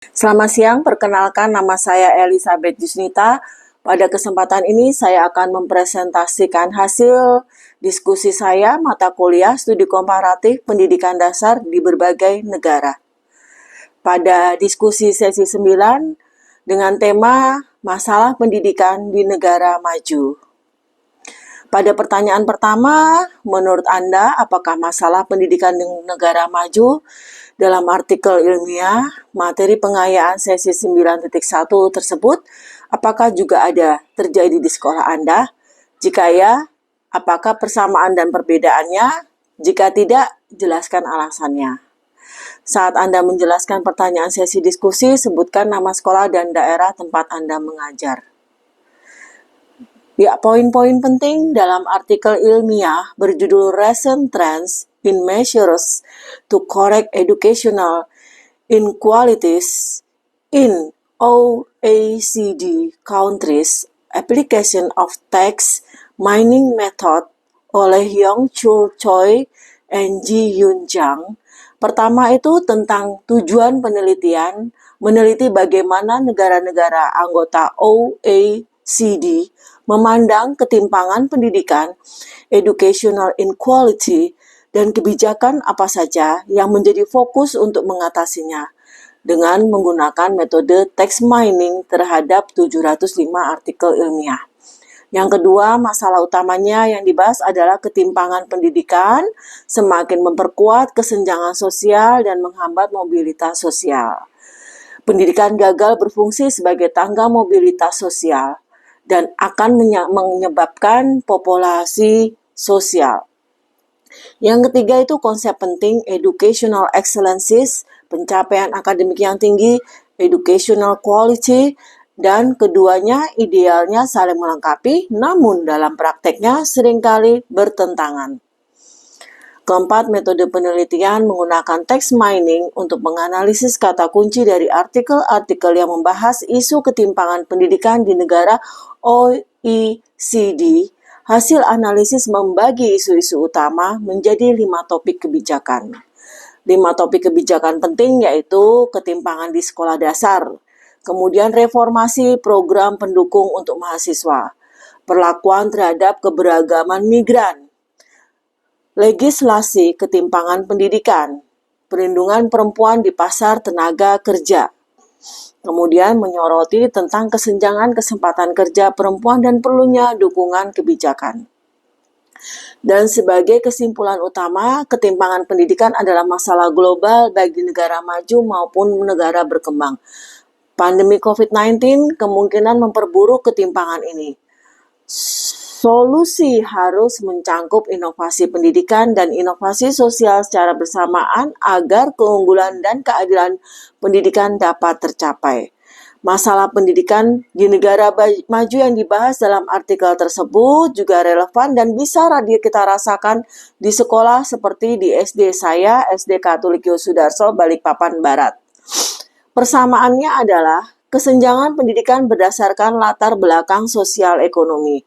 Selamat siang, perkenalkan nama saya Elizabeth Jusnita. Pada kesempatan ini saya akan mempresentasikan hasil diskusi saya mata kuliah studi komparatif pendidikan dasar di berbagai negara. Pada diskusi sesi 9 dengan tema masalah pendidikan di negara maju. Pada pertanyaan pertama, menurut Anda apakah masalah pendidikan di negara maju dalam artikel ilmiah materi pengayaan sesi 9.1 tersebut apakah juga ada terjadi di sekolah Anda? Jika ya, apakah persamaan dan perbedaannya? Jika tidak, jelaskan alasannya. Saat Anda menjelaskan pertanyaan sesi diskusi, sebutkan nama sekolah dan daerah tempat Anda mengajar. Ya, poin-poin penting dalam artikel ilmiah berjudul Recent Trends in Measures to Correct Educational Inequalities in OECD Countries, Application of Text Mining Method oleh Yong-Chul Choi and Ji Yun Jang. Pertama itu tentang tujuan penelitian, meneliti bagaimana negara-negara anggota OECD memandang ketimpangan pendidikan, educational inequality, dan kebijakan apa saja yang menjadi fokus untuk mengatasinya dengan menggunakan metode text mining terhadap 705 artikel ilmiah. Yang kedua, masalah utamanya yang dibahas adalah ketimpangan pendidikan semakin memperkuat kesenjangan sosial dan menghambat mobilitas sosial. Pendidikan gagal berfungsi sebagai tangga mobilitas sosial dan akan menyebabkan populasi sosial. Yang ketiga itu konsep penting educational excellences, pencapaian akademik yang tinggi, educational quality, dan keduanya idealnya saling melengkapi, namun dalam prakteknya seringkali bertentangan. Keempat, metode penelitian menggunakan text mining untuk menganalisis kata kunci dari artikel-artikel yang membahas isu ketimpangan pendidikan di negara OECD. Hasil analisis membagi isu-isu utama menjadi 5 topik kebijakan. 5 topik kebijakan penting yaitu ketimpangan di sekolah dasar, kemudian reformasi program pendukung untuk mahasiswa, perlakuan terhadap keberagaman migran, legislasi ketimpangan pendidikan, perlindungan perempuan di pasar tenaga kerja. Kemudian menyoroti tentang kesenjangan kesempatan kerja perempuan dan perlunya dukungan kebijakan. Dan sebagai kesimpulan utama, ketimpangan pendidikan adalah masalah global bagi negara maju maupun negara berkembang. Pandemi COVID-19 kemungkinan memperburuk ketimpangan ini. Solusi harus mencangkup inovasi pendidikan dan inovasi sosial secara bersamaan agar keunggulan dan keadilan pendidikan dapat tercapai. Masalah pendidikan di negara maju yang dibahas dalam artikel tersebut juga relevan dan bisa kita rasakan di sekolah seperti di SD saya, SD Katolik Yosudarso, Balikpapan Barat. Persamaannya adalah kesenjangan pendidikan berdasarkan latar belakang sosial ekonomi.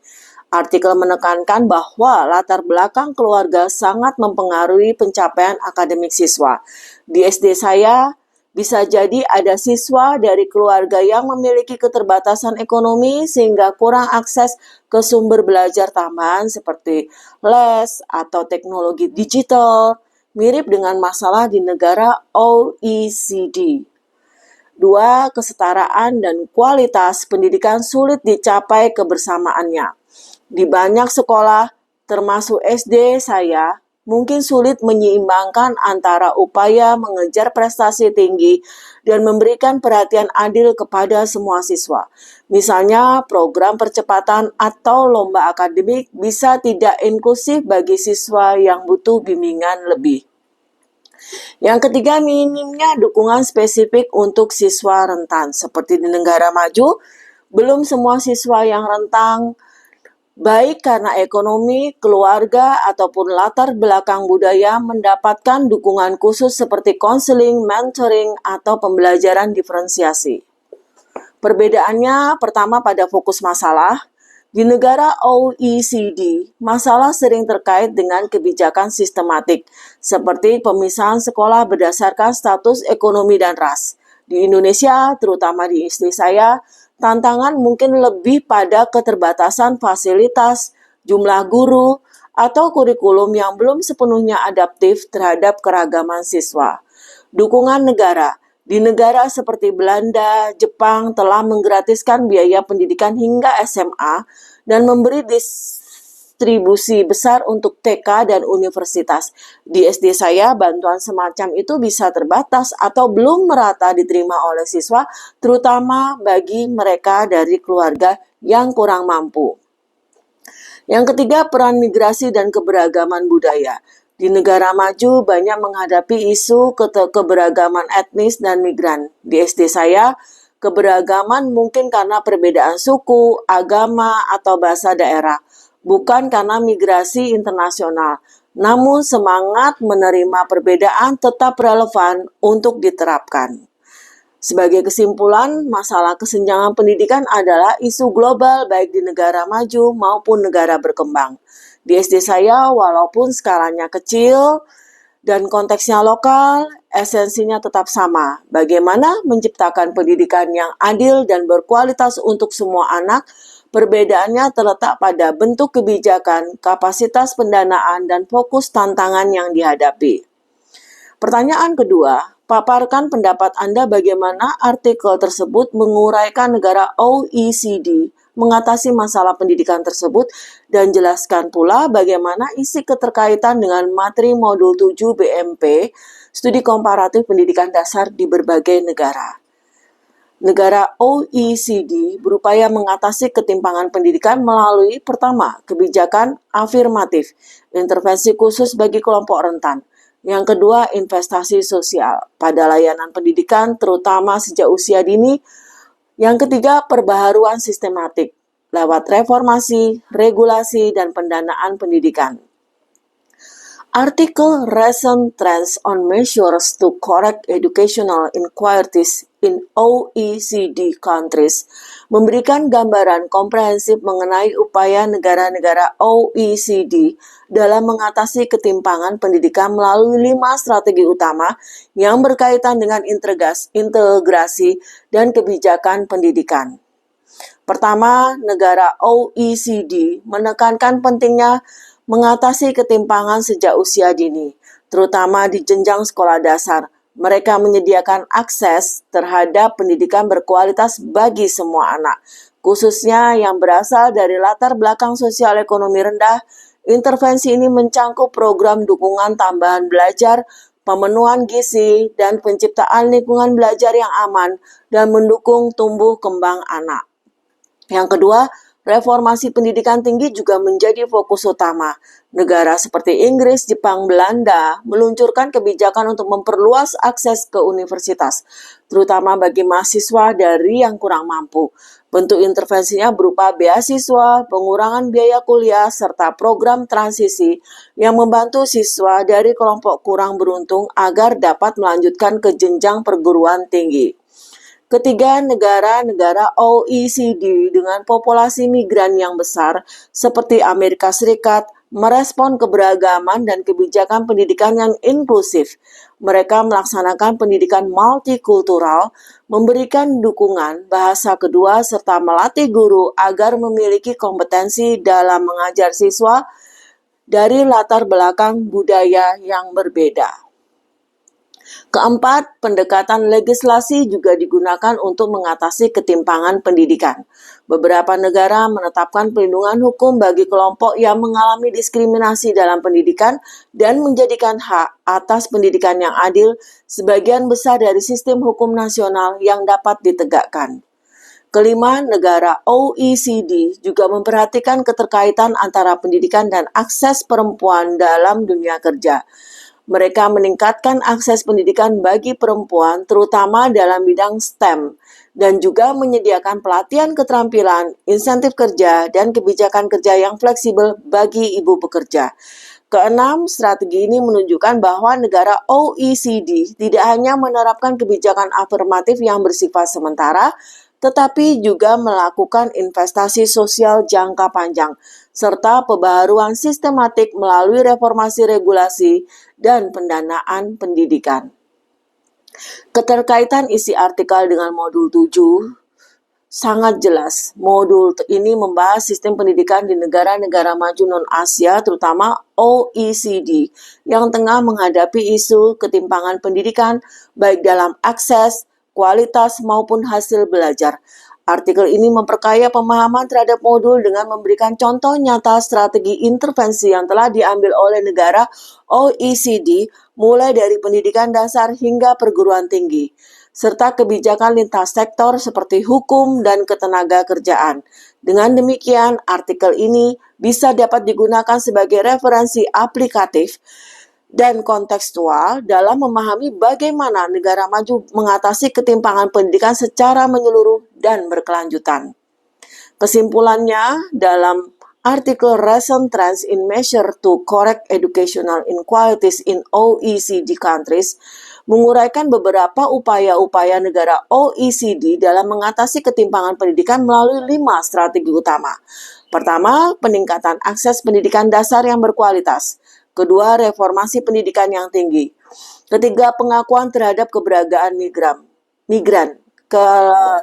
Artikel menekankan bahwa latar belakang keluarga sangat mempengaruhi pencapaian akademik siswa. Di SD saya, bisa jadi ada siswa dari keluarga yang memiliki keterbatasan ekonomi sehingga kurang akses ke sumber belajar tambahan seperti les atau teknologi digital, mirip dengan masalah di negara OECD. 2. Kesetaraan dan kualitas pendidikan sulit dicapai kebersamaannya. Di banyak sekolah, termasuk SD saya, mungkin sulit menyeimbangkan antara upaya mengejar prestasi tinggi dan memberikan perhatian adil kepada semua siswa. Misalnya, program percepatan atau lomba akademik bisa tidak inklusif bagi siswa yang butuh bimbingan lebih. Yang ketiga, minimnya dukungan spesifik untuk siswa rentan. Seperti di negara maju, belum semua siswa yang rentan baik karena ekonomi, keluarga, ataupun latar belakang budaya mendapatkan dukungan khusus seperti konseling, mentoring, atau pembelajaran diferensiasi. Perbedaannya pertama pada fokus masalah. Di negara OECD, masalah sering terkait dengan kebijakan sistematik, seperti pemisahan sekolah berdasarkan status ekonomi dan ras. Di Indonesia, terutama di istri saya, tantangan mungkin lebih pada keterbatasan fasilitas, jumlah guru, atau kurikulum yang belum sepenuhnya adaptif terhadap keragaman siswa. Dukungan negara. Di negara seperti Belanda, Jepang telah menggratiskan biaya pendidikan hingga SMA dan memberi distribusi besar untuk TK dan universitas. Di SD saya, bantuan semacam itu bisa terbatas atau belum merata diterima oleh siswa, terutama bagi mereka dari keluarga yang kurang mampu. Yang ketiga, peran migrasi dan keberagaman budaya. Di negara maju banyak menghadapi isu keberagaman etnis dan migran. Di SD saya, keberagaman mungkin karena perbedaan suku, agama, atau bahasa daerah, bukan karena migrasi internasional. Namun semangat menerima perbedaan tetap relevan untuk diterapkan. Sebagai kesimpulan, masalah kesenjangan pendidikan adalah isu global baik di negara maju maupun negara berkembang. Di SD saya, walaupun skalanya kecil dan konteksnya lokal, esensinya tetap sama. Bagaimana menciptakan pendidikan yang adil dan berkualitas untuk semua anak, perbedaannya terletak pada bentuk kebijakan, kapasitas pendanaan, dan fokus tantangan yang dihadapi. Pertanyaan kedua, paparkan pendapat Anda bagaimana artikel tersebut menguraikan negara OECD mengatasi masalah pendidikan tersebut dan jelaskan pula bagaimana isi keterkaitan dengan materi modul 7 BMP, studi komparatif pendidikan dasar di berbagai negara. Negara OECD berupaya mengatasi ketimpangan pendidikan melalui pertama, kebijakan afirmatif, intervensi khusus bagi kelompok rentan. Yang kedua, investasi sosial pada layanan pendidikan terutama sejak usia dini. Yang ketiga, perbaharuan sistematik lewat reformasi, regulasi, dan pendanaan pendidikan. Artikel Recent Trends on Measures to Correct Educational Inequalities in OECD Countries memberikan gambaran komprehensif mengenai upaya negara-negara OECD dalam mengatasi ketimpangan pendidikan melalui 5 strategi utama yang berkaitan dengan integrasi dan kebijakan pendidikan. Pertama, negara OECD menekankan pentingnya mengatasi ketimpangan sejak usia dini, terutama di jenjang sekolah dasar. Mereka menyediakan akses terhadap pendidikan berkualitas bagi semua anak, khususnya yang berasal dari latar belakang sosial ekonomi rendah. Intervensi ini mencangkup program dukungan tambahan belajar, pemenuhan gizi, dan penciptaan lingkungan belajar yang aman dan mendukung tumbuh kembang anak. Yang kedua, reformasi pendidikan tinggi juga menjadi fokus utama. Negara seperti Inggris, Jepang, Belanda meluncurkan kebijakan untuk memperluas akses ke universitas, terutama bagi mahasiswa dari yang kurang mampu. Bentuk intervensinya berupa beasiswa, pengurangan biaya kuliah, serta program transisi yang membantu siswa dari kelompok kurang beruntung agar dapat melanjutkan ke jenjang perguruan tinggi. Ketiga, negara-negara OECD dengan populasi migran yang besar seperti Amerika Serikat merespon keberagaman dan kebijakan pendidikan yang inklusif. Mereka melaksanakan pendidikan multikultural, memberikan dukungan bahasa kedua serta melatih guru agar memiliki kompetensi dalam mengajar siswa dari latar belakang budaya yang berbeda. Keempat, pendekatan legislasi juga digunakan untuk mengatasi ketimpangan pendidikan. Beberapa negara menetapkan perlindungan hukum bagi kelompok yang mengalami diskriminasi dalam pendidikan dan menjadikan hak atas pendidikan yang adil sebagian besar dari sistem hukum nasional yang dapat ditegakkan. Kelima, negara OECD juga memperhatikan keterkaitan antara pendidikan dan akses perempuan dalam dunia kerja. Mereka meningkatkan akses pendidikan bagi perempuan, terutama dalam bidang STEM, dan juga menyediakan pelatihan keterampilan, insentif kerja, dan kebijakan kerja yang fleksibel bagi ibu pekerja. Keenam, strategi ini menunjukkan bahwa negara OECD tidak hanya menerapkan kebijakan afirmatif yang bersifat sementara, tetapi juga melakukan investasi sosial jangka panjang, serta pembaharuan sistematik melalui reformasi regulasi dan pendanaan pendidikan. Keterkaitan isi artikel dengan modul 7 sangat jelas. Modul ini membahas sistem pendidikan di negara-negara maju non-Asia, terutama OECD, yang tengah menghadapi isu ketimpangan pendidikan, baik dalam akses, kualitas, maupun hasil belajar. Artikel ini memperkaya pemahaman terhadap modul dengan memberikan contoh nyata strategi intervensi yang telah diambil oleh negara OECD, mulai dari pendidikan dasar hingga perguruan tinggi, serta kebijakan lintas sektor seperti hukum dan ketenaga kerjaan. Dengan demikian, artikel ini bisa dapat digunakan sebagai referensi aplikatif dan kontekstual dalam memahami bagaimana negara maju mengatasi ketimpangan pendidikan secara menyeluruh dan berkelanjutan. Kesimpulannya, dalam artikel Recent Trends in Measure to Correct Educational Inequalities in OECD Countries, menguraikan beberapa upaya-upaya negara OECD dalam mengatasi ketimpangan pendidikan melalui 5 strategi utama. Pertama, peningkatan akses pendidikan dasar yang berkualitas. Kedua, reformasi pendidikan yang tinggi. Ketiga, pengakuan terhadap keberadaan migran.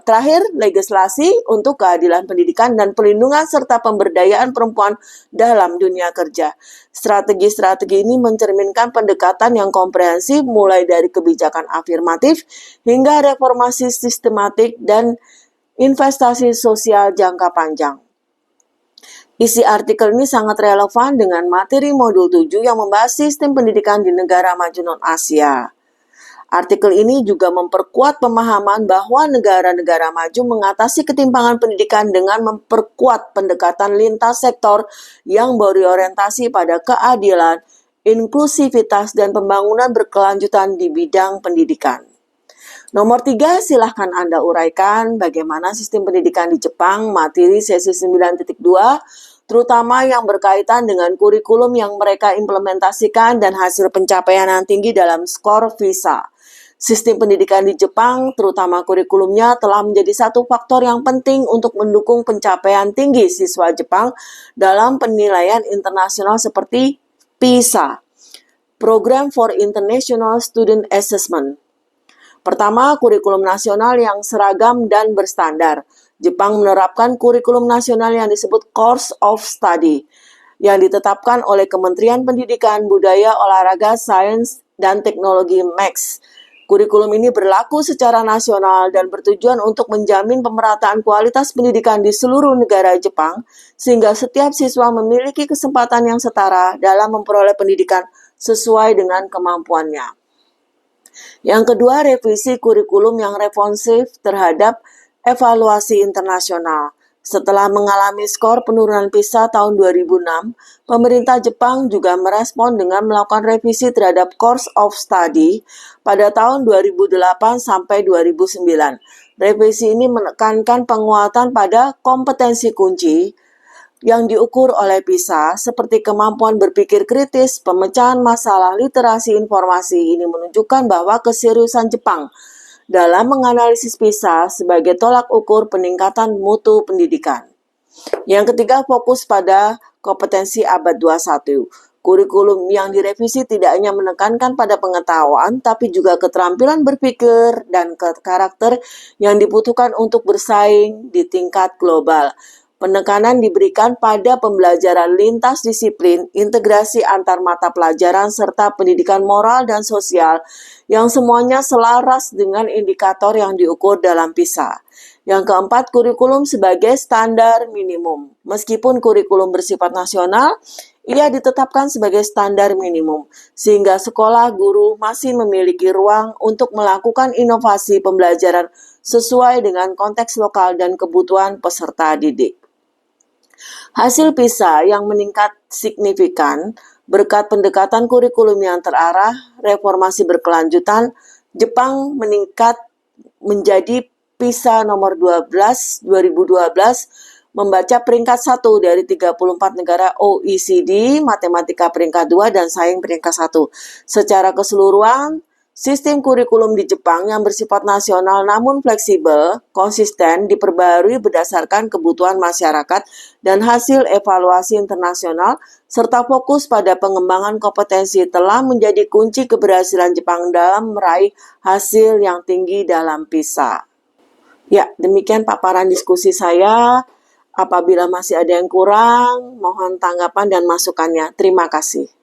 Terakhir, legislasi untuk keadilan pendidikan dan perlindungan serta pemberdayaan perempuan dalam dunia kerja. Strategi-strategi ini mencerminkan pendekatan yang komprehensif mulai dari kebijakan afirmatif hingga reformasi sistematik dan investasi sosial jangka panjang. Isi artikel ini sangat relevan dengan materi modul 7 yang membahas sistem pendidikan di negara maju non-Asia. Artikel ini juga memperkuat pemahaman bahwa negara-negara maju mengatasi ketimpangan pendidikan dengan memperkuat pendekatan lintas sektor yang berorientasi pada keadilan, inklusivitas, dan pembangunan berkelanjutan di bidang pendidikan. Nomor 3, silahkan Anda uraikan bagaimana sistem pendidikan di Jepang, materi sesi 9.2, terutama yang berkaitan dengan kurikulum yang mereka implementasikan dan hasil pencapaian yang tinggi dalam skor PISA. Sistem pendidikan di Jepang, terutama kurikulumnya, telah menjadi satu faktor yang penting untuk mendukung pencapaian tinggi siswa Jepang dalam penilaian internasional seperti PISA, Program for International Student Assessment. Pertama, kurikulum nasional yang seragam dan berstandar. Jepang menerapkan kurikulum nasional yang disebut Course of Study, yang ditetapkan oleh Kementerian Pendidikan, Budaya, Olahraga, Sains, dan Teknologi (MEX). Kurikulum ini berlaku secara nasional dan bertujuan untuk menjamin pemerataan kualitas pendidikan di seluruh negara Jepang, sehingga setiap siswa memiliki kesempatan yang setara dalam memperoleh pendidikan sesuai dengan kemampuannya. Yang kedua, revisi kurikulum yang responsif terhadap evaluasi internasional. Setelah mengalami skor penurunan PISA tahun 2006, pemerintah Jepang juga merespon dengan melakukan revisi terhadap Course of Study pada tahun 2008 sampai 2009. Revisi ini menekankan penguatan pada kompetensi kunci yang diukur oleh PISA seperti kemampuan berpikir kritis, pemecahan masalah, literasi informasi. Ini menunjukkan bahwa keseriusan Jepang dalam menganalisis PISA sebagai tolak ukur peningkatan mutu pendidikan. Yang ketiga, fokus pada kompetensi abad 21. Kurikulum yang direvisi tidak hanya menekankan pada pengetahuan, tapi juga keterampilan berpikir dan karakter yang dibutuhkan untuk bersaing di tingkat global. Penekanan diberikan pada pembelajaran lintas disiplin, integrasi antar mata pelajaran, serta pendidikan moral dan sosial yang semuanya selaras dengan indikator yang diukur dalam PISA. Yang keempat, kurikulum sebagai standar minimum. Meskipun kurikulum bersifat nasional, ia ditetapkan sebagai standar minimum, sehingga sekolah guru masih memiliki ruang untuk melakukan inovasi pembelajaran sesuai dengan konteks lokal dan kebutuhan peserta didik. Hasil PISA yang meningkat signifikan berkat pendekatan kurikulum yang terarah, reformasi berkelanjutan, Jepang meningkat menjadi PISA nomor 12 2012, membaca peringkat 1 dari 34 negara OECD, matematika peringkat 2, dan sains peringkat 1. Secara keseluruhan, Sistem kurikulum di Jepang yang bersifat nasional namun fleksibel, konsisten, diperbarui berdasarkan kebutuhan masyarakat dan hasil evaluasi internasional, serta fokus pada pengembangan kompetensi telah menjadi kunci keberhasilan Jepang dalam meraih hasil yang tinggi dalam PISA. Ya, demikian paparan diskusi saya. Apabila masih ada yang kurang, mohon tanggapan dan masukannya. Terima kasih.